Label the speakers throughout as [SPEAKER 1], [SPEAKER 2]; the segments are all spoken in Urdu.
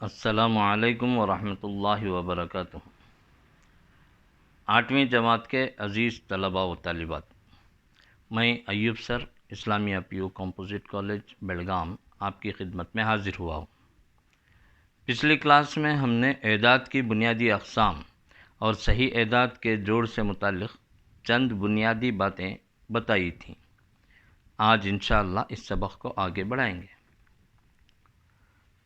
[SPEAKER 1] السلام علیکم ورحمۃ اللہ وبرکاتہ۔ 8ویں جماعت کے عزیز طلباء و طالبات، میں Ayub sir Islamia P U composite college Belgaum آپ کی خدمت میں حاضر ہوا ہوں۔ پچھلی کلاس میں ہم نے اعداد کی بنیادی اقسام اور صحیح اعداد کے جوڑ سے متعلق چند بنیادی باتیں بتائی تھیں۔ آج انشاءاللہ اس سبق کو آگے بڑھائیں گے۔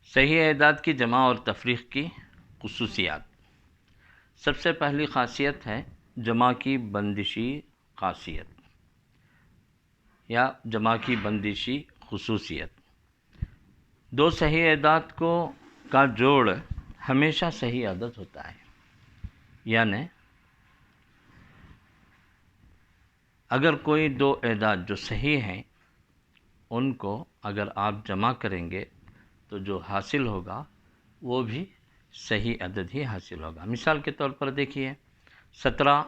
[SPEAKER 1] صحیح اعداد کی جمع اور تفریق کی خصوصیات۔ سب سے پہلی خاصیت ہے جمع کی بندشی خاصیت یا جمع کی بندشی خصوصیت۔ دو صحیح اعداد کا جوڑ ہمیشہ صحیح عدد ہوتا ہے، یعنی اگر کوئی دو اعداد جو صحیح ہیں ان کو اگر آپ جمع کریں گے تو جو حاصل ہوگا وہ بھی صحیح عدد ہی حاصل ہوگا۔ مثال کے طور پر دیکھیے 17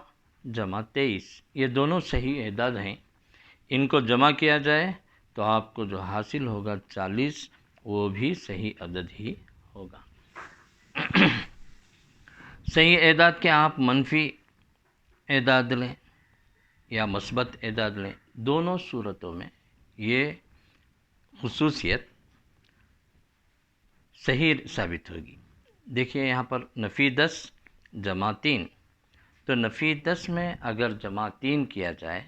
[SPEAKER 1] جمع 23، یہ دونوں صحیح اعداد ہیں۔ ان کو جمع کیا جائے تو آپ کو جو حاصل ہوگا 40، وہ بھی صحیح عدد ہی ہوگا۔ صحیح اعداد کے آپ منفی اعداد لیں یا مثبت اعداد لیں، دونوں صورتوں میں یہ خصوصیت صحیح ثابت ہوگی۔ دیکھیے یہاں پر نفی 10 جمع 3، تو نفی 10 میں اگر جمع 3 کیا جائے،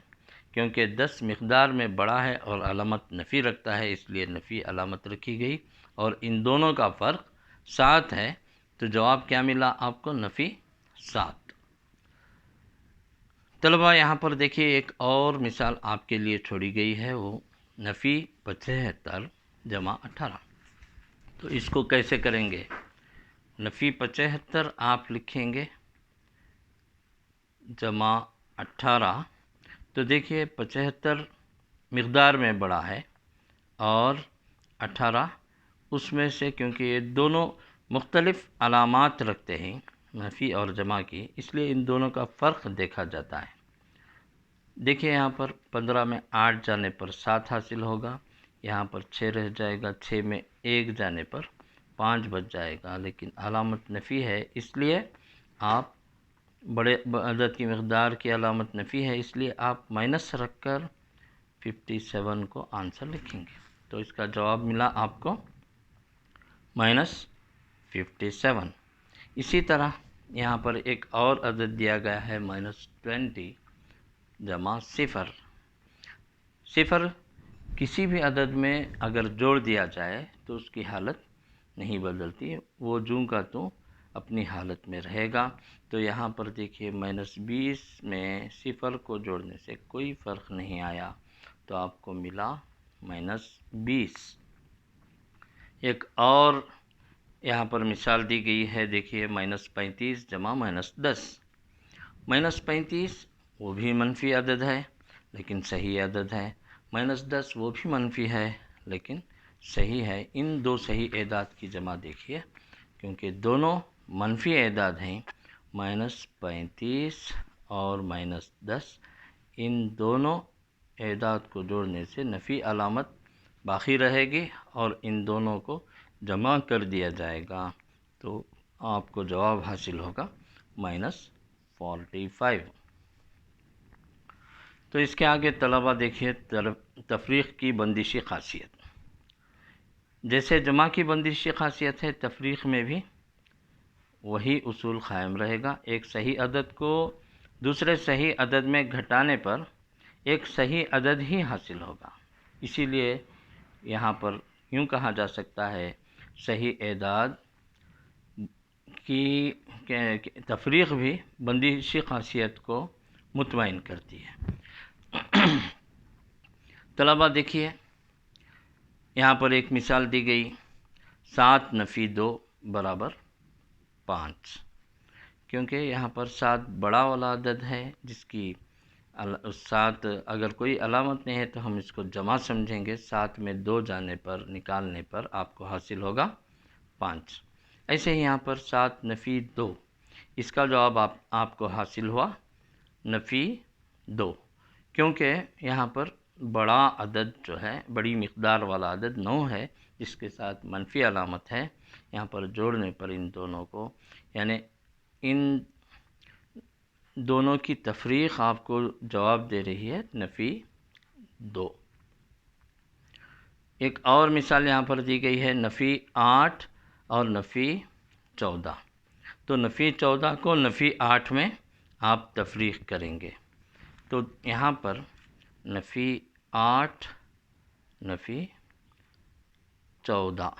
[SPEAKER 1] کیونکہ 10 مقدار میں بڑا ہے اور علامت نفی رکھتا ہے، اس لیے نفی علامت رکھی گئی، اور ان دونوں کا فرق 7 ہے، تو جواب کیا ملا آپ کو؟ نفی 7۔ طلبہ یہاں پر دیکھیے ایک اور مثال آپ کے لیے چھوڑی گئی ہے، وہ نفی 75 جمع 18۔ تو اس کو کیسے کریں گے؟ نفی 75 آپ لکھیں گے جمع 18، تو دیکھیے 75 مقدار میں بڑا ہے اور 18 اس میں سے، کیونکہ یہ دونوں مختلف علامات رکھتے ہیں نفی اور جمع کی، اس لیے ان دونوں کا فرق دیکھا جاتا ہے۔ دیکھیے یہاں پر 15 میں 8 جانے پر 7 حاصل ہوگا، یہاں پر 6 رہ جائے گا، 6 میں 1 جانے پر 5 بچ جائے گا، لیکن علامت نفی ہے، اس لیے آپ بڑے عدد کی مقدار کی علامت نفی ہے، اس لیے آپ مائنس رکھ کر 57 کو آنسر لکھیں گے۔ تو اس کا جواب ملا آپ کو -57۔ اسی طرح یہاں پر ایک اور عدد دیا گیا ہے -20 جمع 0۔ صفر کسی بھی عدد میں اگر جوڑ دیا جائے تو اس کی حالت نہیں بدلتی، وہ جوں کا توں اپنی حالت میں رہے گا۔ تو یہاں پر دیکھیے -20 میں 0 کو جوڑنے سے کوئی فرق نہیں آیا، تو آپ کو ملا -20۔ ایک اور یہاں پر مثال دی گئی ہے، دیکھیے -35 جمع -10۔ -35 وہ بھی منفی عدد ہے لیکن صحیح عدد ہے، -10 وہ بھی منفی ہے لیکن صحیح ہے۔ ان دو صحیح اعداد کی جمع دیکھیے، کیونکہ دونوں منفی اعداد ہیں، -35 اور -10، ان دونوں اعداد کو جوڑنے سے نفی علامت باقی رہے گی اور ان دونوں کو جمع کر دیا جائے گا، تو آپ کو جواب حاصل ہوگا -45۔ تو اس کے آگے طلبہ دیکھیے تفریق کی بندشی خاصیت۔ جیسے جمع کی بندشی خاصیت ہے، تفریق میں بھی وہی اصول قائم رہے گا۔ ایک صحیح عدد کو دوسرے صحیح عدد میں گھٹانے پر ایک صحیح عدد ہی حاصل ہوگا، اسی لیے یہاں پر یوں کہا جا سکتا ہے صحیح اعداد کی تفریق بھی بندشی خاصیت کو مطمئن کرتی ہے۔ طلبہ دیکھیے یہاں پر ایک مثال دی گئی، 7 نفی 2 برابر 5، کیونکہ یہاں پر 7 بڑا والا عدد ہے، جس کی 7 اگر کوئی علامت نہیں ہے تو ہم اس کو جمع سمجھیں گے، 7 میں 2 جانے پر نکالنے پر آپ کو حاصل ہوگا 5۔ ایسے ہی یہاں پر 7 نفی 2، اس کا جواب آپ کو حاصل ہوا نفی 2، کیونکہ یہاں پر بڑا عدد جو ہے، بڑی مقدار والا عدد 9 ہے، جس کے ساتھ منفی علامت ہے، یہاں پر جوڑنے پر ان دونوں کو، یعنی ان دونوں کی تفریق آپ کو جواب دے رہی ہے نفی 2۔ ایک اور مثال یہاں پر دی گئی ہے نفی 8 اور نفی 14۔ تو نفی 14 کو نفی 8 میں آپ تفریق کریں گے، تو یہاں پر نفی 8 نفی 14،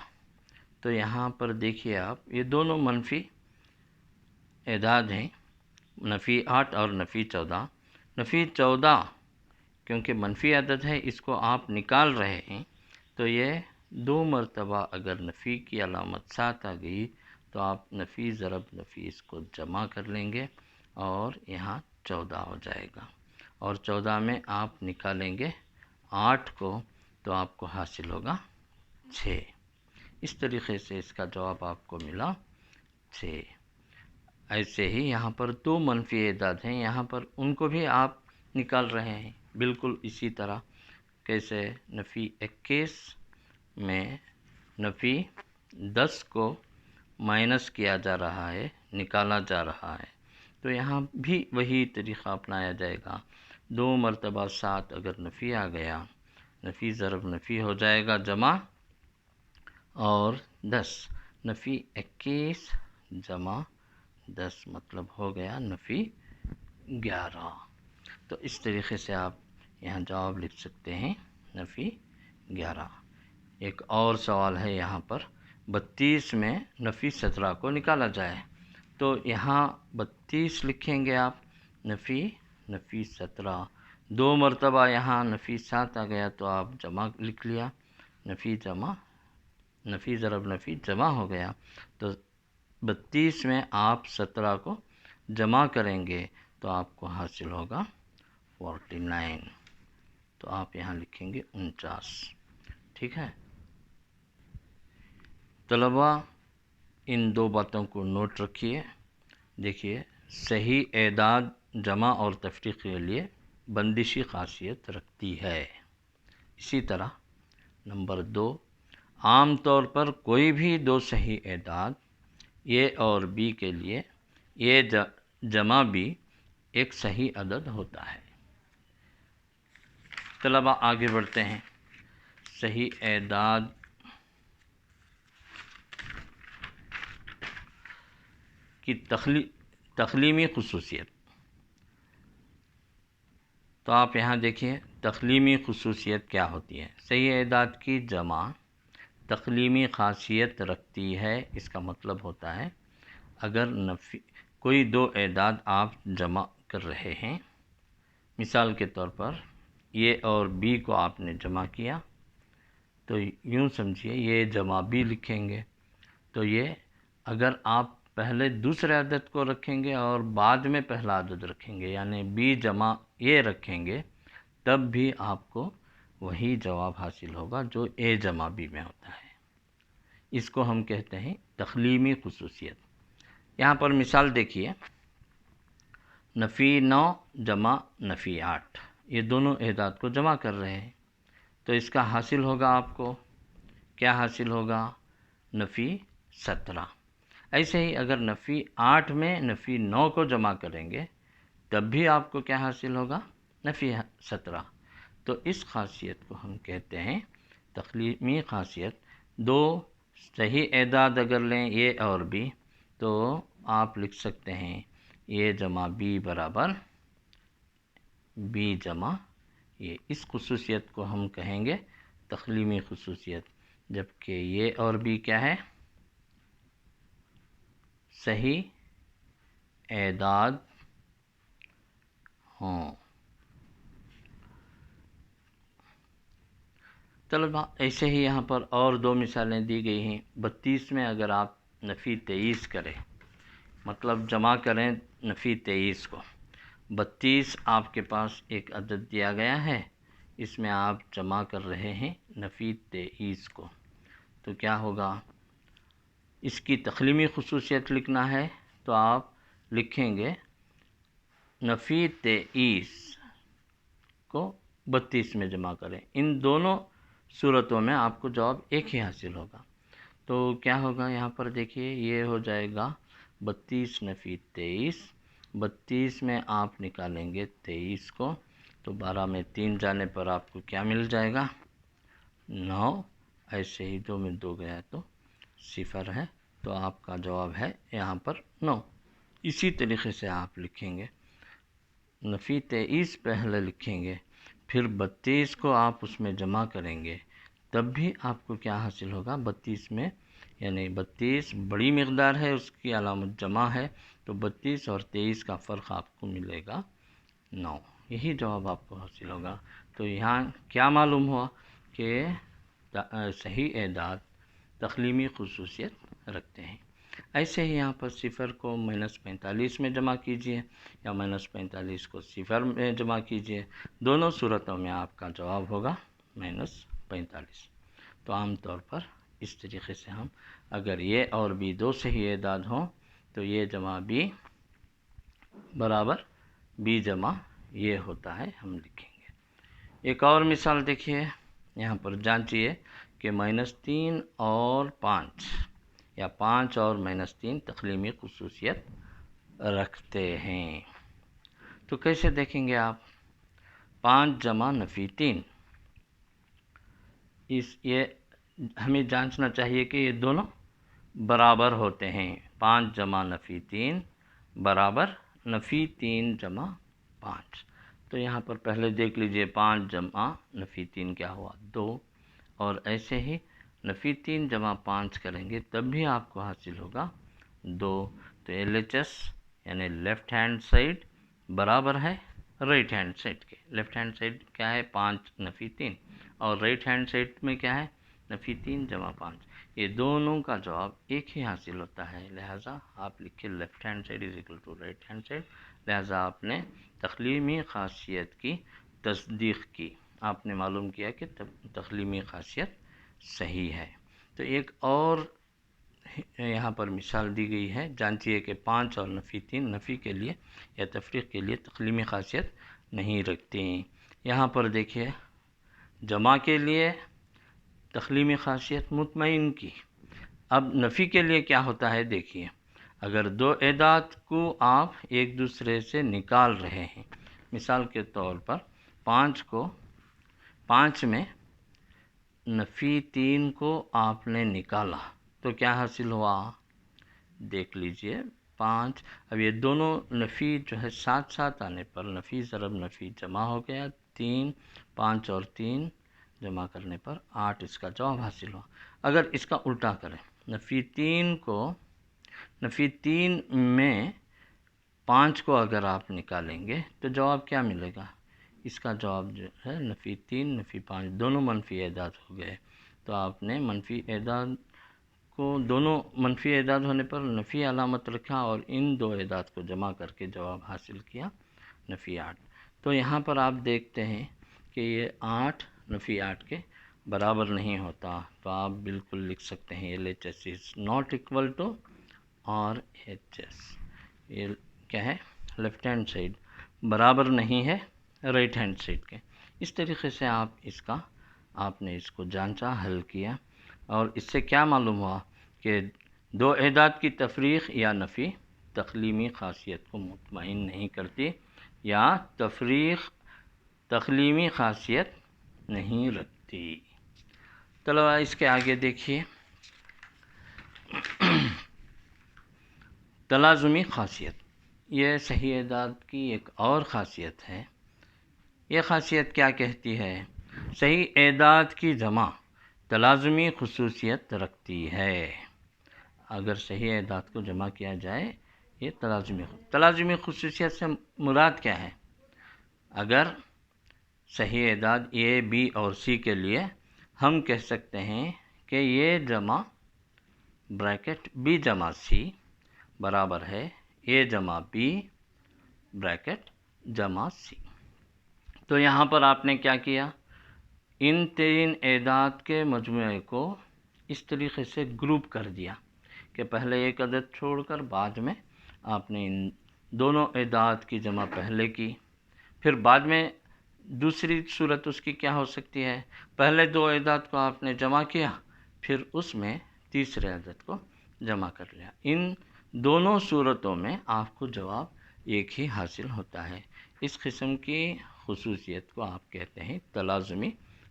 [SPEAKER 1] تو یہاں پر دیکھیے آپ یہ دونوں منفی اعداد ہیں، نفی 8 اور نفی 14۔ نفی 14 کیونکہ منفی عدد ہے، اس کو آپ نکال رہے ہیں، تو یہ 2 مرتبہ اگر نفی کی علامت ساتھ آ گئی تو آپ نفی ضرب نفی اس کو جمع کر لیں گے اور یہاں 14 ہو جائے گا، اور 14 میں آپ نکالیں گے 8 کو تو آپ کو حاصل ہوگا 6۔ اس طریقے سے اس کا جواب آپ کو ملا 6۔ ایسے ہی یہاں پر 2 منفی اعداد ہیں، یہاں پر ان کو بھی آپ نکال رہے ہیں، بالکل اسی طرح کیسے نفی 21 میں نفی 10 کو مائنس کیا جا رہا ہے، نکالا جا رہا ہے، تو یہاں بھی وہی طریقہ اپنایا جائے گا۔ 2 مرتبہ 7 اگر نفی آ گیا، نفی ضرب نفی ہو جائے گا جمع، اور 10 نفی 21 جمع 10 مطلب ہو گیا نفی 11۔ تو اس طریقے سے آپ یہاں جواب لکھ سکتے ہیں نفی 11۔ ایک اور سوال ہے یہاں پر 32 میں نفی 17 کو نکالا جائے، تو یہاں 32 لکھیں گے آپ، نفی 17، 2 مرتبہ یہاں نفی 7 آ گیا تو آپ جمع لکھ لیا، نفی جمع نفی ضرب نفی جمع ہو گیا، تو 32 میں آپ 17 کو جمع کریں گے تو آپ کو حاصل ہوگا 49، تو آپ یہاں لکھیں گے 49۔ ٹھیک ہے طلباء، ان 2 باتوں کو نوٹ رکھیے۔ دیکھیے صحیح اعداد جمع اور تفریق کے لیے بندشی خاصیت رکھتی ہے۔ اسی طرح نمبر 2، عام طور پر کوئی بھی 2 صحیح اعداد اے اور بی کے لیے اے جمع بی ایک صحیح عدد ہوتا ہے۔ طلباء آگے بڑھتے ہیں۔ صحیح اعداد کی تقلیمی خصوصیت، تو آپ یہاں دیکھیے تقلیمی خصوصیت کیا ہوتی ہے۔ صحیح اعداد کی جمع تقلیمی خاصیت رکھتی ہے، اس کا مطلب ہوتا ہے اگر کوئی 2 اعداد آپ جمع کر رہے ہیں، مثال کے طور پر اے اور بی کو آپ نے جمع کیا، تو یوں سمجھیے یہ جمع بی لکھیں گے، تو یہ اگر آپ پہلے دوسرے عدد کو رکھیں گے اور بعد میں پہلا عدد رکھیں گے، یعنی بی جمع اے رکھیں گے، تب بھی آپ کو وہی جواب حاصل ہوگا جو اے جمع بی میں ہوتا ہے۔ اس کو ہم کہتے ہیں تقلیمی خصوصیت۔ یہاں پر مثال دیکھیے، نفی 9 جمع نفی 8، یہ دونوں اعداد کو جمع کر رہے ہیں، تو اس کا حاصل ہوگا آپ کو کیا حاصل ہوگا؟ نفی 17۔ ایسے ہی اگر نفی 8 میں نفی 9 کو جمع کریں گے تب بھی آپ کو کیا حاصل ہوگا؟ نفی 17۔ تو اس خاصیت کو ہم کہتے ہیں تقلیمی خاصیت۔ 2 صحیح اعداد اگر لیں اے اور بی، تو آپ لکھ سکتے ہیں اے جمع بی برابر بی جمع اے۔ اس خصوصیت کو ہم کہیں گے تقلیمی خصوصیت، جبکہ یہ اور بی کیا ہے؟ صحیح اعداد ہوں۔ طلباء ایسے ہی یہاں پر اور 2 مثالیں دی گئی ہیں۔ 32 میں اگر آپ نفی 23 کریں، مطلب جمع کریں نفی 23 کو، 32 آپ کے پاس ایک عدد دیا گیا ہے، اس میں آپ جمع کر رہے ہیں نفی 23 کو، تو کیا ہوگا؟ اس کی تقلیمی خصوصیت لکھنا ہے تو آپ لکھیں گے نفی 23 کو 32 میں جمع کریں۔ ان دونوں صورتوں میں آپ کو جواب ایک ہی حاصل ہوگا۔ تو کیا ہوگا یہاں پر دیکھیے، یہ ہو جائے گا 32 نفی 23، 32 میں آپ نکالیں گے 23 کو، تو 12 میں 3 جانے پر آپ کو کیا مل جائے گا؟ 9۔ ایسے ہی 2 میں 2 گیا تو 0 ہے، تو آپ کا جواب ہے یہاں پر 9۔ اسی طریقے سے آپ لکھیں گے، نفی 23 پہلے لکھیں گے، پھر 32 کو آپ اس میں جمع کریں گے، تب بھی آپ کو کیا حاصل ہوگا؟ 32 میں، یعنی 32 بڑی مقدار ہے، اس کی علامت جمع ہے، تو 32 اور 23 کا فرق آپ کو ملے گا 9۔ یہی جواب آپ کو حاصل ہوگا۔ تو یہاں کیا معلوم ہوا کہ صحیح اعداد تقلیمی خصوصیت رکھتے ہیں۔ ایسے ہی یہاں پر 0 کو -45 میں جمع کیجئے یا -45 کو 0 میں جمع کیجئے، دونوں صورتوں میں آپ کا جواب ہوگا -45۔ تو عام طور پر اس طریقے سے ہم، اگر یہ اور بھی دو صحیح اعداد ہوں تو یہ جمع b برابر b جمع یہ ہوتا ہے، ہم لکھیں گے۔ ایک اور مثال دیکھیے، یہاں پر جانچیے کہ -3 اور 5 یا 5 اور -3 تقلیمی خصوصیت رکھتے ہیں۔ تو کیسے دیکھیں گے آپ؟ 5 جمع نفی 3، یہ ہمیں جانچنا چاہیے کہ یہ دونوں برابر ہوتے ہیں۔ 5 جمع نفی 3 برابر نفی 3 جمع 5۔ تو یہاں پر پہلے دیکھ لیجئے، 5 جمع نفی 3 کیا ہوا؟ 2، اور ایسے ہی نفی 3 جمع 5 کریں گے تب بھی آپ کو حاصل ہوگا 2۔ تو LHS یعنی لیفٹ ہینڈ سائڈ برابر ہے رائٹ ہینڈ سائڈ کے۔ لیفٹ ہینڈ سائڈ کیا ہے؟ 5 نفی 3، اور رائٹ ہینڈ سائڈ میں کیا ہے؟ نفی 3 جمع 5۔ یہ دونوں کا جواب ایک ہی حاصل ہوتا ہے، لہٰذا آپ لکھیں left hand side is equal to right hand side. لہٰذا آپ نے تقلیمی خاصیت کی تصدیق کی، آپ نے معلوم کیا کہ تقلیمی خاصیت صحیح ہے۔ تو ایک اور یہاں پر مثال دی گئی ہے، جانچیے کہ 5 اور نفی 3 نفی کے لیے یا تفریق کے لیے تقلیمی خاصیت نہیں رکھتی ہیں۔ یہاں پر دیکھیے، جمع کے لیے تقلیمی خاصیت مطمئن کی۔ اب نفی کے لیے کیا ہوتا ہے دیکھیے، اگر دو اعداد کو آپ ایک دوسرے سے نکال رہے ہیں، مثال کے طور پر 5 میں نفی 3 کو آپ نے نکالا تو کیا حاصل ہوا؟ دیکھ لیجئے 5، اب یہ دونوں نفی جو ہے ساتھ ساتھ آنے پر نفی ضرب نفی جمع ہو گیا 3، 5 اور 3 جمع کرنے پر 8 اس کا جواب حاصل ہوا۔ اگر اس کا الٹا کریں، نفی 3 میں 5 کو اگر آپ نکالیں گے تو جواب کیا ملے گا؟ اس کا جواب جو ہے نفی 3 نفی 5 دونوں منفی اعداد ہو گئے، تو آپ نے منفی اعداد کو، دونوں منفی اعداد ہونے پر نفی علامت رکھا اور ان دو اعداد کو جمع کر کے جواب حاصل کیا نفی 8۔ تو یہاں پر آپ دیکھتے ہیں کہ یہ 8 نفی 8 کے برابر نہیں ہوتا، تو آپ بالکل لکھ سکتے ہیں LHS is not equal to RHS۔ یہ کیا ہے؟ لیفٹ ہینڈ سائڈ برابر نہیں ہے رائٹ ہینڈ سائڈ کے۔ اس طریقے سے آپ نے اس کو جانچا، حل کیا، اور اس سے کیا معلوم ہوا کہ دو اعداد کی تفریق یا نفی تقلیمی خاصیت کو مطمئن نہیں کرتی، یا تفریق تقلیمی خاصیت نہیں رکھتی۔ چلو اس کے آگے دیکھیے، تلازمی خاصیت، یہ صحیح اعداد کی ایک اور خاصیت ہے۔ یہ خاصیت کیا کہتی ہے؟ صحیح اعداد کی جمع تلازمی خصوصیت رکھتی ہے۔ اگر صحیح اعداد کو جمع کیا جائے، یہ تلازمی خصوصیت سے مراد کیا ہے؟ اگر صحیح اعداد A، B اور C کے لیے ہم کہہ سکتے ہیں کہ یہ جمع بریکٹ B جمع C برابر ہے A جمع B بریکٹ جمع C۔ تو یہاں پر آپ نے کیا کیا؟ ان 3 اعداد کے مجموعے کو اس طریقے سے گروپ کر دیا کہ پہلے ایک عدد چھوڑ کر بعد میں آپ نے ان دونوں اعداد کی جمع پہلے کی، پھر بعد میں دوسری صورت اس کی کیا ہو سکتی ہے؟ پہلے 2 اعداد کو آپ نے جمع کیا، پھر اس میں تیسرے عدد کو جمع کر لیا۔ ان دونوں صورتوں میں آپ کو جواب ایک ہی حاصل ہوتا ہے۔ اس قسم کی خصوصیت کو آپ کہتے ہیں تلازمی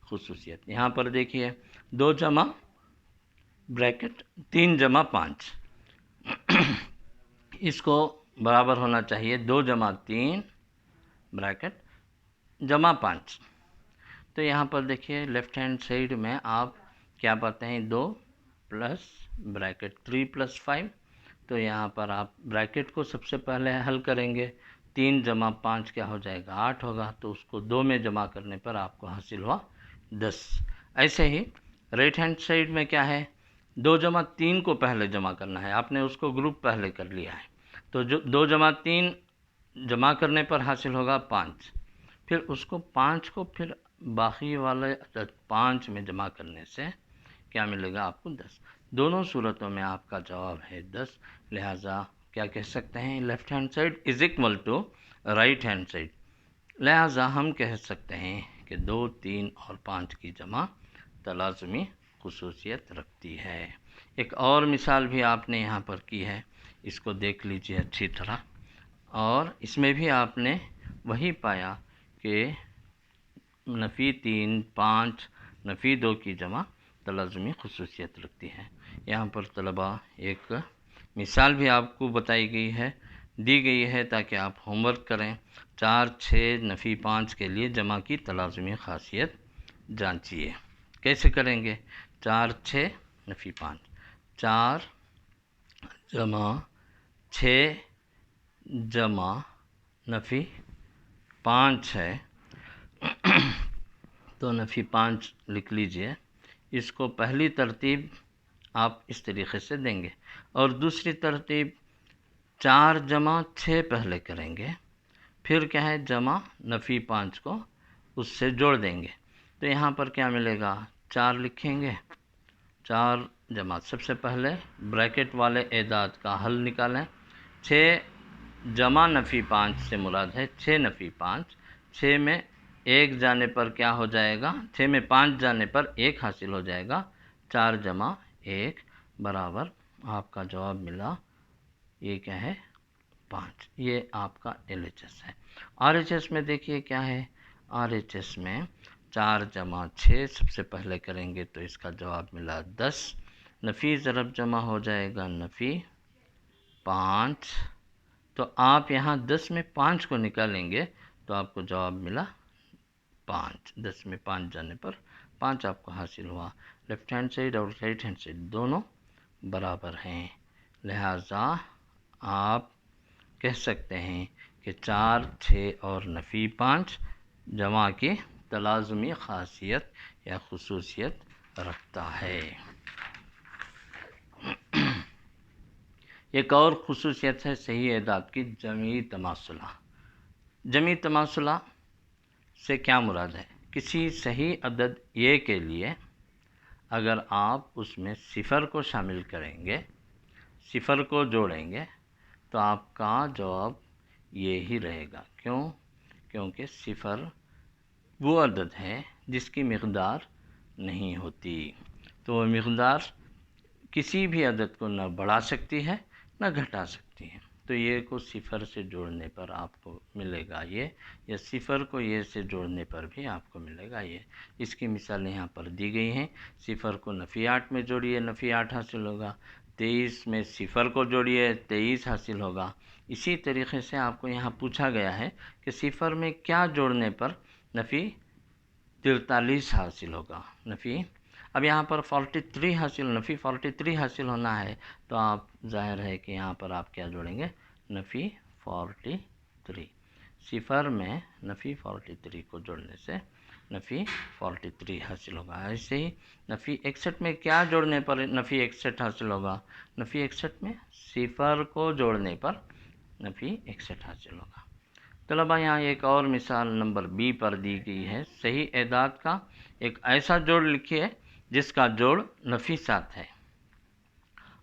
[SPEAKER 1] خصوصیت۔ یہاں پر دیکھیے 2 جمع بریکٹ 3 جمع 5، اس کو برابر ہونا چاہیے 2 جمع 3 بریکٹ جمع 5۔ تو یہاں پر دیکھیے لیفٹ ہینڈ سائڈ میں آپ کیا پاتے ہیں 2 پلس بریکٹ 3 پلس 5۔ تو یہاں پر آپ بریکٹ کو سب سے پہلے حل کریں گے، 3 جمع 5 کیا ہو جائے گا 8 ہوگا، تو اس کو 2 میں جمع کرنے پر آپ کو حاصل ہوا 10۔ ایسے ہی رائٹ ہینڈ سائڈ میں کیا ہے 2 جمع 3 کو پہلے جمع کرنا ہے، آپ نے اس کو گروپ پہلے کر لیا ہے، تو 2 جمع 3 جمع کرنے پر حاصل ہوگا 5، پھر اس کو 5 کو پھر باقی والے عدد 5 میں جمع کرنے سے کیا ملے گا آپ کو 10۔ دونوں صورتوں میں آپ کا جواب ہے 10، لہٰذا کیا کہہ سکتے ہیں left hand side is equal to right hand side, لہٰذا ہم کہہ سکتے ہیں کہ 2، 3 اور 5 کی جمع تلازمی خصوصیت رکھتی ہے۔ ایک اور مثال بھی آپ نے یہاں پر کی ہے، اس کو دیکھ لیجئے اچھی طرح، اور اس میں بھی آپ نے وہی پایا کہ نفی 3، 5، نفی 2 کی جمع تلازمی خصوصیت رکھتی ہے۔ یہاں پر طلباء ایک مثال بھی آپ کو بتائی گئی ہے، دی گئی ہے تاکہ آپ ہوم ورک کریں۔ 4، 6 نفی 5 کے لیے جمع کی تلازمی خاصیت جانچیے۔ کیسے کریں گے؟ 4، 6 نفی 5، 4 جمع 6 جمع نفی 5 ہے، تو نفی 5 لکھ لیجئے۔ اس کو پہلی ترتیب آپ اس طریقے سے دیں گے، اور دوسری ترتیب 4 جمع 6 پہلے کریں گے، پھر کیا ہے جمع نفی 5 کو اس سے جوڑ دیں گے، تو یہاں پر کیا ملے گا 4 لکھیں گے، 4 جمع سب سے پہلے بریکٹ والے اعداد کا حل نکالیں، 6 جمع نفی 5 سے مراد ہے 6 نفی 5، 6 میں 1 جانے پر کیا ہو جائے گا، 6 میں 5 جانے پر 1 حاصل ہو جائے گا، 4 جمع 1 برابر آپ کا جواب ملا، یہ کیا ہے 5۔ یہ آپ کا LHS ہے۔ RHS میں دیکھیے کیا ہے، RHS میں 4 جمع 6 سب سے پہلے کریں گے تو اس کا جواب ملا 10، نفی ضرب جمع ہو جائے گا نفی 5، تو آپ یہاں 10 میں 5 کو نکالیں گے تو آپ کو جواب ملا 5، 10 میں 5 جانے پر 5 آپ کو حاصل ہوا۔ لیفٹ ہینڈ سائڈ اور رائٹ ہینڈ سائڈ دونوں برابر ہیں، لہٰذا آپ کہہ سکتے ہیں کہ 4، 6 اور نفی 5 جمع کی تلازمی خاصیت یا خصوصیت رکھتا ہے۔ ایک اور خصوصیت ہے صحیح اعداد کی جمعی تماثلہ۔ جمعی تماثلہ سے کیا مراد ہے؟ کسی صحیح عدد A کے لیے اگر آپ اس میں صفر کو شامل کریں گے، صفر کو جوڑیں گے، تو آپ کا جواب یہ ہی رہے گا۔ کیوں؟ کیونکہ صفر وہ عدد ہے جس کی مقدار نہیں ہوتی، تو وہ مقدار کسی بھی عدد کو نہ بڑھا سکتی ہے نہ گھٹا سکتی ہے، تو یہ کو صفر سے جوڑنے پر آپ کو ملے گا یہ، یا صفر کو یہ سے جوڑنے پر بھی آپ کو ملے گا یہ۔ اس کی مثال یہاں پر دی گئی ہیں، صفر کو نفی 8 میں جوڑیے نفی 8 حاصل ہوگا، 23 میں صفر کو جوڑیے 23 حاصل ہوگا۔ اسی طریقے سے آپ کو یہاں پوچھا گیا ہے کہ صفر میں کیا جوڑنے پر نفی 43 حاصل ہوگا، نفی اب یہاں پر 43 حاصل، نفی 43 حاصل ہونا ہے، تو آپ ظاہر ہے کہ یہاں پر آپ کیا جوڑیں گے نفی 43، صفر میں نفی 43 کو جوڑنے سے نفی 43 حاصل ہوگا۔ ایسے ہی نفی 61 میں کیا جوڑنے پر نفی 61 حاصل ہوگا، نفی 61 میں صفر کو جوڑنے پر نفی 61 حاصل ہوگا۔ طلباء یہاں ایک اور مثال نمبر B پر دی گئی ہے، صحیح اعداد کا ایک ایسا جوڑ لکھیے جس کا جوڑ نفی 7 ہے۔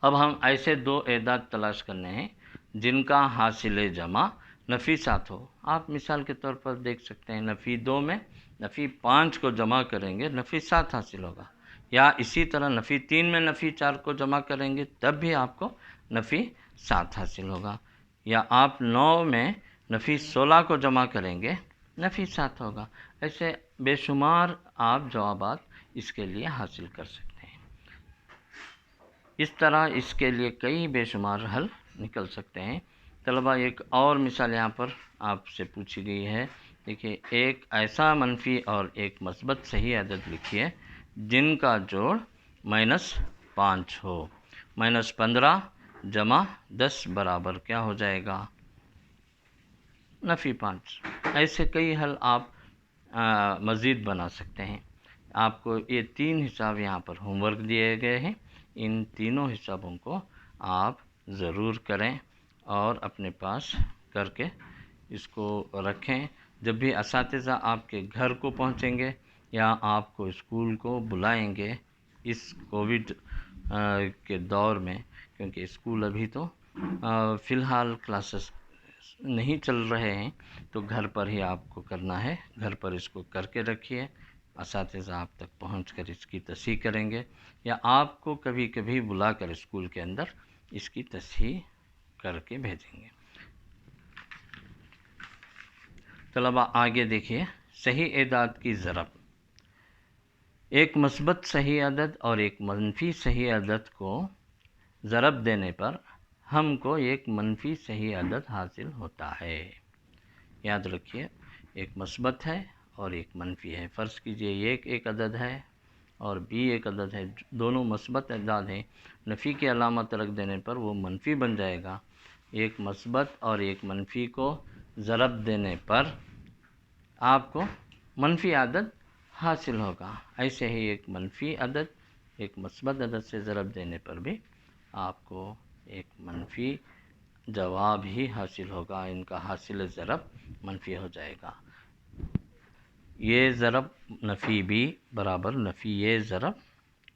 [SPEAKER 1] اب ہم ایسے 2 اعداد تلاش کرنے ہیں جن کا حاصل جمع نفی 7 ہو۔ آپ مثال کے طور پر دیکھ سکتے ہیں، نفی 2 میں نفی 5 کو جمع کریں گے نفی 7 حاصل ہوگا، یا اسی طرح نفی 3 میں نفی 4 کو جمع کریں گے تب بھی آپ کو نفی 7 حاصل ہوگا، یا آپ 9 میں نفی 16 کو جمع کریں گے نفی 7 ہوگا۔ ایسے بے شمار آپ جوابات اس کے لیے حاصل کر سکتے ہیں۔ اس طرح اس کے لیے کئی بے شمار حل نکل سکتے ہیں۔ طلبہ ایک اور مثال یہاں پر آپ سے پوچھی گئی ہے، دیکھیے ایک ایسا منفی اور ایک مثبت صحیح عدد لکھیے جن کا جوڑ -5 ہو۔ -15 جمع 10 برابر کیا ہو جائے گا؟ نفی 5۔ ایسے کئی حل آپ مزید بنا سکتے ہیں۔ آپ کو یہ 3 حساب یہاں پر ہوم ورک دیے گئے ہیں، ان تینوں حسابوں کو آپ ضرور کریں اور اپنے پاس کر کے اس کو رکھیں۔ جب بھی اساتذہ آپ کے گھر کو پہنچیں گے یا آپ کو اسکول کو بلائیں گے اس کووڈ کے دور میں، کیونکہ اسکول ابھی تو فی الحال کلاسز نہیں چل رہے ہیں، تو گھر پر ہی آپ کو کرنا ہے۔ گھر پر اس کو کر کے رکھیے، اساتذہ آپ تک پہنچ کر اس کی تصحیح کریں گے، یا آپ کو کبھی کبھی بلا کر اسکول کے اندر اس کی تصحیح کر کے بھیجیں گے۔ طلبہ آگے دیکھیے، صحیح اعداد کی ضرب۔ ایک مثبت صحیح عدد اور ایک منفی صحیح عدد کو ضرب دینے پر ہم کو ایک منفی صحیح عدد حاصل ہوتا ہے۔ یاد رکھیے، ایک مثبت ہے اور ایک منفی ہے۔ فرض کیجئے ایک عدد ہے اور بی ایک عدد ہے، دونوں مثبت اعداد ہیں، نفی کی علامت رکھ دینے پر وہ منفی بن جائے گا۔ ایک مثبت اور ایک منفی کو ضرب دینے پر آپ کو منفی عدد حاصل ہوگا۔ ایسے ہی ایک منفی عدد ایک مثبت عدد سے ضرب دینے پر بھی آپ کو ایک منفی جواب ہی حاصل ہوگا، ان کا حاصل ضرب منفی ہو جائے گا۔ یہ ضرب نفی بی برابر نفی یہ ضرب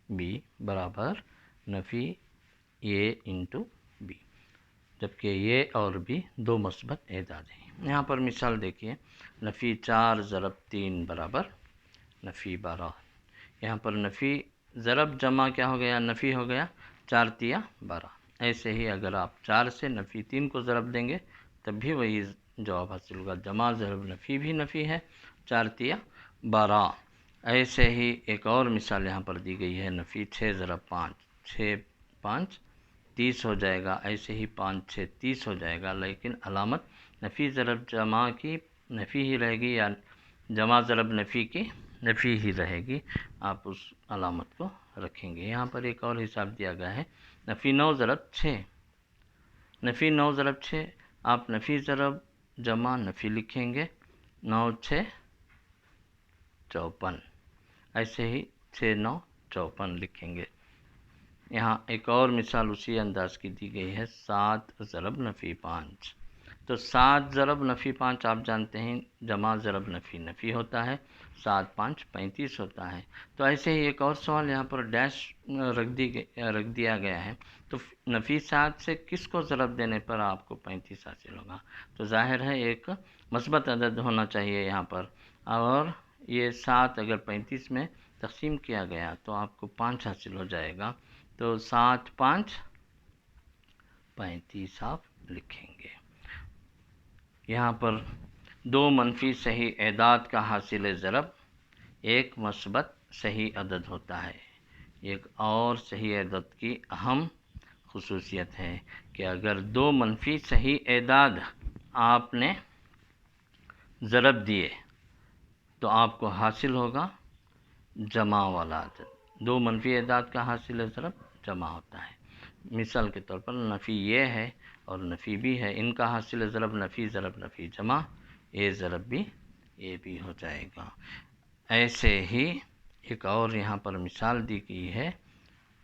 [SPEAKER 1] بی برابر نفی یہ انٹو بی، جبکہ یہ اور بھی دو مثبت اعداد ہیں۔ یہاں پر مثال دیکھیے، نفی 4 ضرب 3 برابر نفی 12۔ یہاں پر نفی ضرب جمع کیا ہو گیا؟ نفی ہو گیا، 4 تیا 12۔ ایسے ہی اگر آپ 4 سے نفی 3 کو ضرب دیں گے تب بھی وہی جواب حاصل ہوگا۔ جمع ضرب نفی بھی نفی ہے، 4 تیا 12۔ ایسے ہی ایک اور مثال یہاں پر دی گئی ہے، نفی 6 ضرب 5، 6 5 30 ہو جائے گا۔ ایسے ہی 5 6 30 ہو جائے گا، لیکن علامت نفی ضرب جمع کی نفی ہی رہے گی، یا جمع ضرب نفی کی نفی ہی رہے گی، آپ اس علامت کو رکھیں گے۔ یہاں پر ایک اور حساب دیا گیا ہے، نفی 9 ضرب 6۔ نفی 9 ضرب 6، آپ نفی ضرب جمع نفی لکھیں گے، 9 6 54۔ ایسے ہی 6 9 54 لکھیں گے۔ یہاں ایک اور مثال اسی انداز کی دی گئی ہے، 7 ضرب نفی 5۔ تو 7 ضرب نفی 5 آپ جانتے ہیں جمع ضرب نفی نفی ہوتا ہے، 7 5 35 ہوتا ہے۔ تو ایسے ہی ایک اور سوال یہاں پر ڈیش رکھ دیا گیا ہے، تو نفی 7 سے کس کو ضرب دینے پر آپ کو 35 حاصل ہوگا؟ تو ظاہر ہے ایک مثبت عدد ہونا چاہیے یہاں پر، اور یہ 7 اگر 35 میں تقسیم کیا گیا تو آپ کو 5 حاصل ہو جائے گا، تو 7 5 35 آپ لکھیں گے۔ یہاں پر دو منفی صحیح اعداد کا حاصل ضرب ایک مثبت صحیح عدد ہوتا ہے۔ ایک اور صحیح عدد کی اہم خصوصیت ہے کہ اگر دو منفی صحیح اعداد آپ نے ضرب دیے تو آپ کو حاصل ہوگا جمع والا عدد۔ دو منفی اعداد کا حاصل ضرب جمع ہوتا ہے۔ مثال کے طور پر نفی یہ ہے اور نفی بھی ہے، ان کا حاصل ضرب نفی ضرب نفی جمع اے ضرب بھی اے بھی ہو جائے گا۔ ایسے ہی ایک اور یہاں پر مثال دی گئی ہے،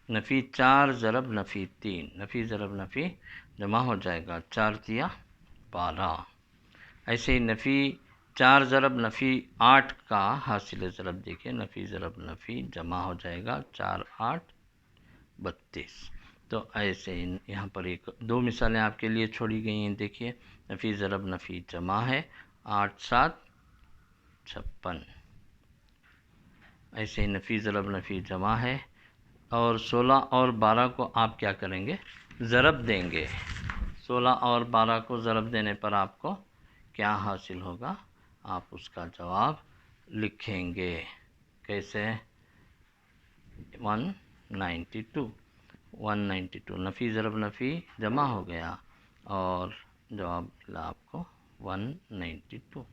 [SPEAKER 1] نفی 4 ضرب نفی 3۔ نفی ضرب نفی جمع ہو جائے گا، 4 تیا 12۔ ایسے ہی نفی 4 ضرب نفی 8 کا حاصل ضرب دیکھیں، نفی ضرب نفی جمع ہو جائے گا، 4 8 32۔ تو ایسے ہی یہاں پر ایک دو مثالیں آپ کے لیے چھوڑی گئی ہیں، دیکھیے نفی ضرب نفی جمع ہے، 8 7 56۔ ایسے ہی نفی ضرب نفی جمع ہے، اور 16 اور 12 کو آپ کیا کریں گے؟ ضرب دیں گے۔ 16 اور 12 کو ضرب دینے پر آپ کو کیا حاصل ہوگا؟ آپ اس کا جواب لکھیں گے۔ کیسے؟ 192 192 نفی ضرب نفی جمع ہو گیا اور جواب ملا آپ کو 192۔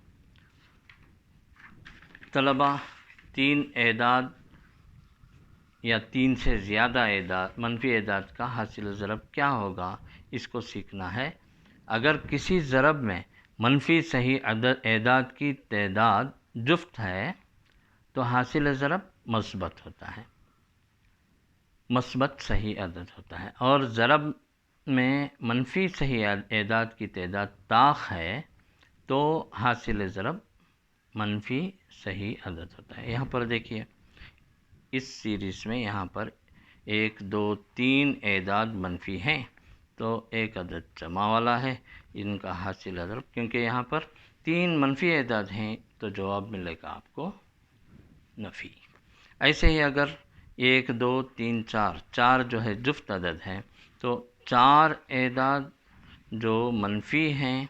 [SPEAKER 1] طلبہ، 3 اعداد یا 3 سے زیادہ اعداد منفی اعداد کا حاصل ضرب کیا ہوگا، اس کو سیکھنا ہے۔ اگر کسی ضرب میں منفی صحیح اعداد کی تعداد جفت ہے تو حاصل ضرب مثبت ہوتا ہے، مثبت صحیح عدد ہوتا ہے، اور ضرب میں منفی صحیح اعداد کی تعداد طاق ہے تو حاصل ضرب منفی صحیح عدد ہوتا ہے۔ یہاں پر دیکھیے، اس سیریز میں یہاں پر 1 2 3 اعداد منفی ہیں، تو ایک عدد جمع والا ہے، ان کا حاصل ضرب، کیونکہ یہاں پر 3 منفی اعداد ہیں تو جواب ملے گا آپ کو نفی۔ ایسے ہی اگر 1 2 3 4 جو ہے جفت عدد ہے، تو 4 اعداد جو منفی ہیں،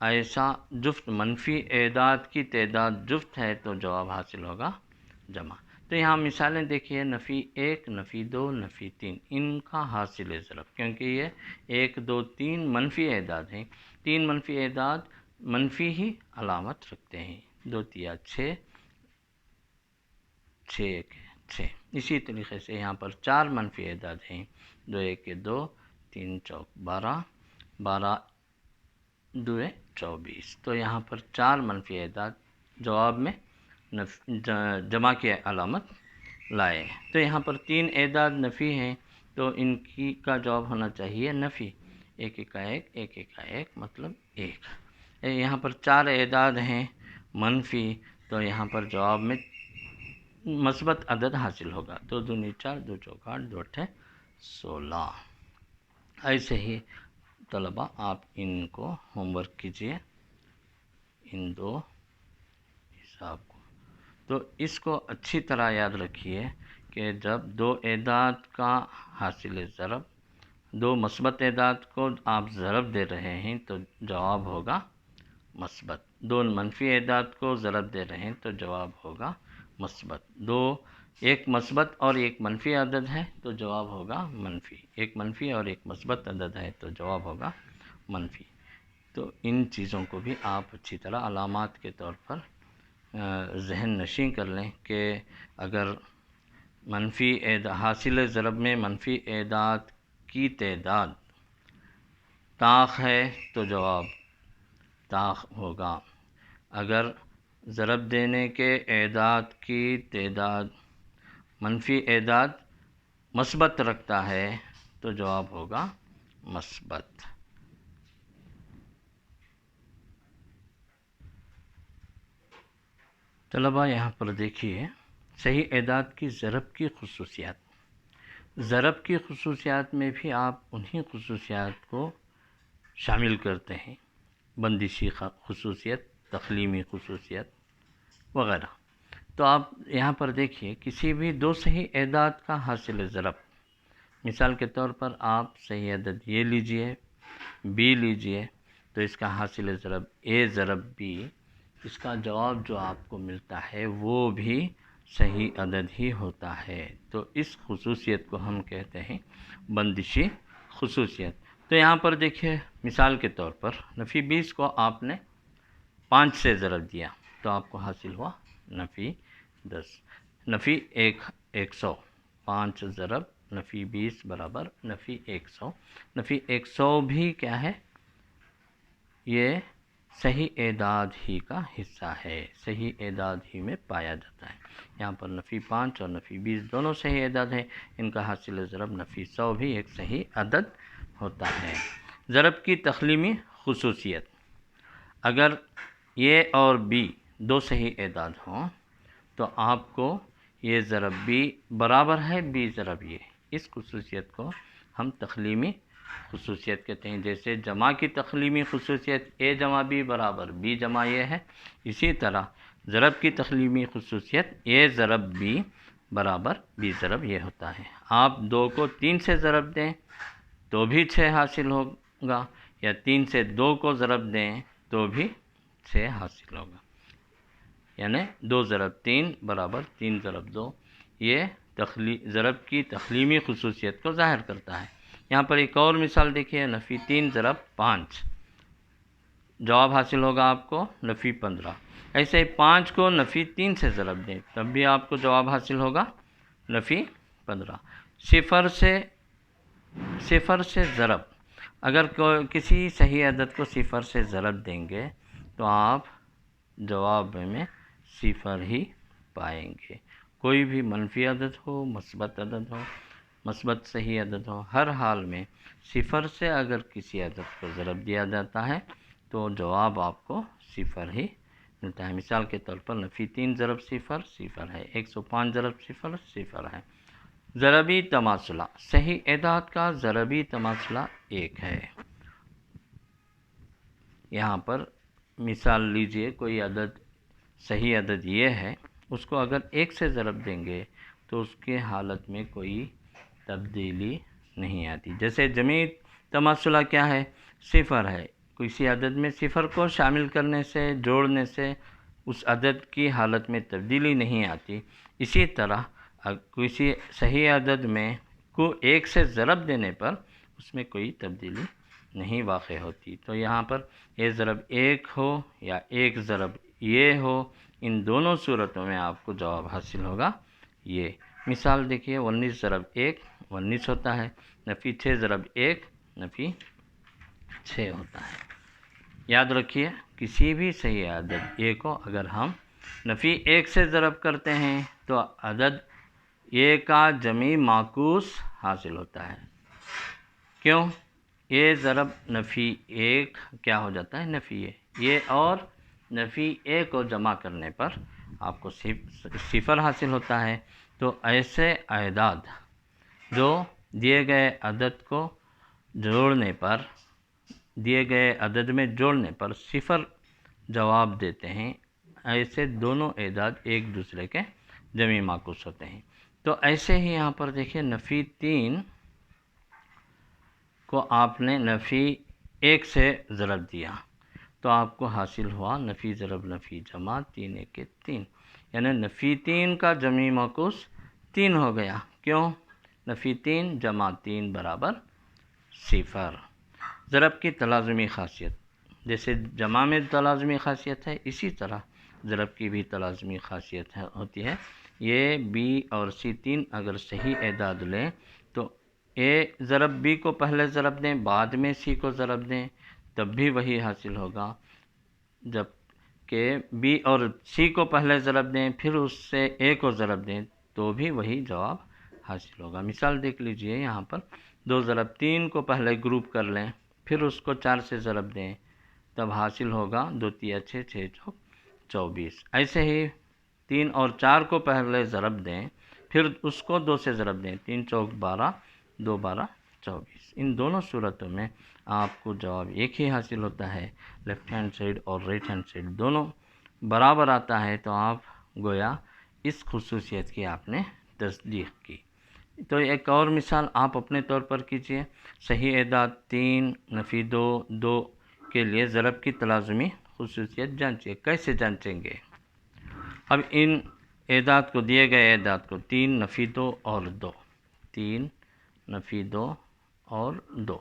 [SPEAKER 1] ایسا جفت منفی اعداد کی تعداد جفت ہے تو جواب حاصل ہوگا جمع۔ تو یہاں مثالیں دیکھیے، نفی 1 نفی 2 نفی 3، ان کا حاصل ضرب، کیونکہ یہ 1 2 3 منفی اعداد ہیں، 3 منفی اعداد منفی ہی علامت رکھتے ہیں، 2 3 6 6 6۔ اسی طریقے سے یہاں پر 4 منفی اعداد ہیں، 2 1 2 3 چوک 12 12 2 24، تو یہاں پر 4 منفی اعداد جواب میں جمع کی علامت لائے۔ تو یہاں پر 3 اعداد نفی ہیں تو ان کی کا جواب ہونا چاہیے نفی، 1 1 1 1 1 1 مطلب 1۔ یہاں پر 4 اعداد ہیں منفی، تو یہاں پر جواب میں مثبت عدد حاصل ہوگا، 2 2 4 2 چوک 8 2 8 16۔ ایسے ہی طلبہ آپ ان کو ہوم ورک کیجئے، ان 2 حساب کو۔ تو اس کو اچھی طرح یاد رکھیے کہ جب 2 اعداد کا حاصل ضرب، 2 مثبت اعداد کو آپ ضرب دے رہے ہیں تو جواب ہوگا مثبت، 2 منفی اعداد کو ضرب دے رہے ہیں تو جواب ہوگا مثبت، 2 ایک مثبت اور ایک منفی عدد ہے تو جواب ہوگا منفی، ایک منفی اور ایک مثبت عدد ہے تو جواب ہوگا منفی۔ تو ان چیزوں کو بھی آپ اچھی طرح علامات کے طور پر ذہن نشین کر لیں کہ اگر منفی حاصل ضرب میں منفی اعداد کی تعداد طاق ہے تو جواب طاق ہوگا، اگر ضرب دینے کے اعداد کی تعداد منفی اعداد مثبت رکھتا ہے تو جواب ہوگا مثبت۔ طلبہ یہاں پر دیکھیے، صحیح اعداد کی ضرب کی خصوصیات۔ ضرب کی خصوصیات میں بھی آپ انہی خصوصیات کو شامل کرتے ہیں، بندشی خصوصیت، تقلیمی خصوصیت وغیرہ۔ تو آپ یہاں پر دیکھیے، کسی بھی 2 صحیح اعداد کا حاصل ضرب، مثال کے طور پر آپ صحیح عدد یہ لیجئے، بی لیجئے، تو اس کا حاصل ضرب اے ضرب بی، اس کا جواب جو آپ کو ملتا ہے وہ بھی صحیح عدد ہی ہوتا ہے، تو اس خصوصیت کو ہم کہتے ہیں بندشی خصوصیت۔ تو یہاں پر دیکھیے، مثال کے طور پر نفی 20 کو آپ نے 5 سے ضرب دیا تو آپ کو حاصل ہوا نفی 10۔ نفی 100، 5 ضرب نفی 20 برابر نفی 100۔ نفی 100 بھی کیا ہے؟ یہ صحیح اعداد ہی کا حصہ ہے، صحیح اعداد ہی میں پایا جاتا ہے۔ یہاں پر نفی 5 اور نفی 20 دونوں صحیح اعداد ہیں، ان کا حاصل ضرب نفی 100 بھی ایک صحیح عدد ہوتا ہے۔ ضرب کی تقلیمی خصوصیت، اگر یہ اور بی 2 صحیح اعداد ہوں تو آپ کو یہ ضرب بی برابر ہے بی ضرب یہ، اس خصوصیت کو ہم تقلیمی خصوصیت کہتے ہیں۔ جیسے جمع کی تقلیمی خصوصیت اے جمع بی برابر بی جمع یہ ہے، اسی طرح ضرب کی تقلیمی خصوصیت اے ضرب بی برابر بی ضرب یہ ہوتا ہے۔ آپ 2 کو 3 سے ضرب دیں تو بھی 6 حاصل ہوگا، یا 3 سے 2 کو ضرب دیں تو بھی 6 حاصل ہوگا، یعنی 2 ضرب 3 برابر 3 ضرب 2۔ یہ ضرب کی تقلیمی خصوصیت کو ظاہر کرتا ہے۔ یہاں پر ایک اور مثال دیکھیے، نفی 3 ضرب 5، جواب حاصل ہوگا آپ کو نفی 15۔ ایسے ہی 5 کو نفی 3 سے ضرب دیں تب بھی آپ کو جواب حاصل ہوگا نفی 15۔ صفر سے ضرب، اگر کسی صحیح عدد کو صفر سے ضرب دیں گے تو آپ جواب میں صفر ہی پائیں گے۔ کوئی بھی منفی عدد ہو، مثبت عدد ہو، مثبت صحیح عدد ہو، ہر حال میں صفر سے اگر کسی عدد کو ضرب دیا جاتا ہے تو جواب آپ کو صفر ہی ملتا ہے۔ مثال کے طور پر نفی 3 ضرب صفر صفر ہے، 105 ضرب صفر صفر ہے۔ ضربی تماثلہ، صحیح اعداد کا ضربی تماثلہ 1 ہے۔ یہاں پر مثال لیجئے، کوئی عدد صحیح عدد یہ ہے، اس کو اگر 1 سے ضرب دیں گے تو اس کے حالت میں کوئی تبدیلی نہیں آتی۔ جیسے جمعی تماثلہ کیا ہے؟ صفر ہے، کسی عدد میں صفر کو شامل کرنے سے، جوڑنے سے اس عدد کی حالت میں تبدیلی نہیں آتی۔ اسی طرح کسی صحیح عدد میں کو 1 سے ضرب دینے پر اس میں کوئی تبدیلی نہیں واقع ہوتی۔ تو یہاں پر اے ضرب 1 ہو یا 1 ضرب یہ ہو، ان دونوں صورتوں میں آپ کو جواب حاصل ہوگا یہ۔ مثال دیکھیے، 19 ضرب 1 19 ہوتا ہے، نفی 6 ضرب 1 نفی 6 ہوتا ہے۔ یاد رکھیے، کسی بھی صحیح عدد A کو اگر ہم نفی 1 سے ضرب کرتے ہیں تو عدد A کا جمعی معکوس حاصل ہوتا ہے۔ کیوں؟ A ضرب نفی 1 کیا ہو جاتا ہے؟ نفی A۔ یہ اور نفی A کو جمع کرنے پر آپ کو صفر حاصل ہوتا ہے۔ تو ایسے اعداد جو دیے گئے عدد کو جوڑنے پر، دیے گئے عدد میں جوڑنے پر صفر جواب دیتے ہیں، ایسے دونوں اعداد ایک دوسرے کے جمعی معکوس ہوتے ہیں۔ تو ایسے ہی یہاں پر دیکھیں، نفی 3 کو آپ نے نفی 1 سے ضرب دیا تو آپ کو حاصل ہوا نفی ضرب نفی جمع 3 1 کے 3، یعنی نفی 3 کا جمعی معکوس 3 ہو گیا۔ کیوں؟ نفی 3 جمع 3 برابر صفر۔ ضرب کی تلازمی خاصیت، جیسے جمع میں تلازمی خاصیت ہے، اسی طرح ضرب کی بھی تلازمی خاصیت ہوتی ہے۔ یہ بی اور سی 3 اگر صحیح اعداد لیں تو اے ضرب بی کو پہلے ضرب دیں، بعد میں سی کو ضرب دیں، تب بھی وہی حاصل ہوگا۔ جب کہ بی اور سی کو پہلے ضرب دیں پھر اس سے اے کو ضرب دیں تو بھی وہی جواب حاصل ہوگا۔ مثال دیکھ لیجئے، یہاں پر 2 ضرب 3 کو پہلے گروپ کر لیں، پھر اس کو 4 سے ضرب دیں، تب حاصل ہوگا 2 3 6 6 چوک 24۔ ایسے ہی 3 اور 4 کو پہلے ضرب دیں، پھر اس کو 2 سے ضرب دیں، 3 چوک 12 2 12 24۔ ان دونوں صورتوں میں آپ کو جواب ایک ہی حاصل ہوتا ہے۔ لیفٹ ہینڈ سائڈ اور رائٹ ہینڈ سائڈ دونوں برابر آتا ہے تو آپ گویا اس خصوصیت کی آپ نے تصدیق کی۔ تو ایک اور مثال آپ اپنے طور پر کیجئے، صحیح اعداد 3 نفی 2 2 کے لیے ضرب کی تلازمی خصوصیت جانچیے۔ کیسے جانچیں گے؟ اب ان اعداد کو، دیے گئے اعداد کو 3 نفی 2 اور 2، 3 نفی 2 اور 2،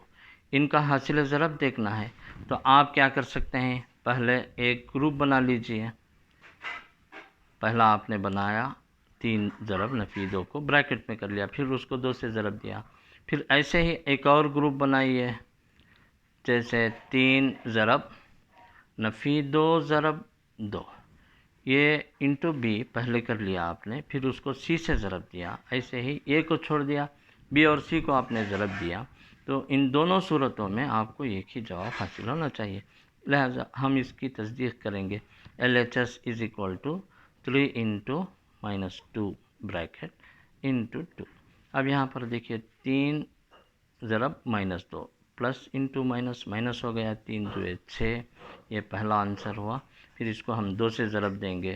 [SPEAKER 1] ان کا حاصل ضرب دیکھنا ہے تو آپ کیا کر سکتے ہیں؟ پہلے ایک گروپ بنا لیجئے۔ پہلا آپ نے بنایا 3 ضرب نفی 2 کو بریکٹ میں کر لیا، پھر اس کو 2 سے ضرب دیا، پھر ایسے ہی ایک اور گروپ بنائیے، جیسے 3 ضرب نفی 2 ضرب 2، یہ انٹو بی پہلے کر لیا آپ نے، پھر اس کو سی سے ضرب دیا، ایسے ہی اے کو چھوڑ دیا، بی اور سی کو آپ نے ضرب دیا، تو ان دونوں صورتوں میں آپ کو ایک ہی جواب حاصل ہونا چاہیے۔ لہذا ہم اس کی تصدیق کریں گے، LHS is equal to 3 into -2 bracket into 2۔ اب یہاں پر دیکھیے 3 ضرب -2 پلس انٹو مائنس ہو گیا، 3 2 6، یہ پہلا آنسر ہوا۔ پھر اس کو ہم 2 سے ضرب دیں گے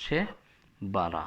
[SPEAKER 1] 6 12।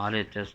[SPEAKER 1] RHS।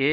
[SPEAKER 1] A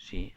[SPEAKER 1] C।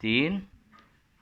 [SPEAKER 1] 3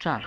[SPEAKER 1] 4।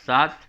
[SPEAKER 1] 7,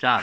[SPEAKER 1] 4,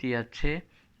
[SPEAKER 1] 3 6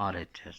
[SPEAKER 1] RHS।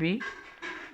[SPEAKER 1] B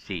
[SPEAKER 1] C।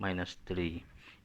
[SPEAKER 1] -3।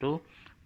[SPEAKER 1] 2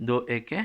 [SPEAKER 1] 2 1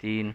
[SPEAKER 1] 3,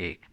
[SPEAKER 1] 1।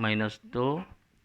[SPEAKER 1] -2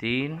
[SPEAKER 1] 3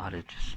[SPEAKER 1] RHS।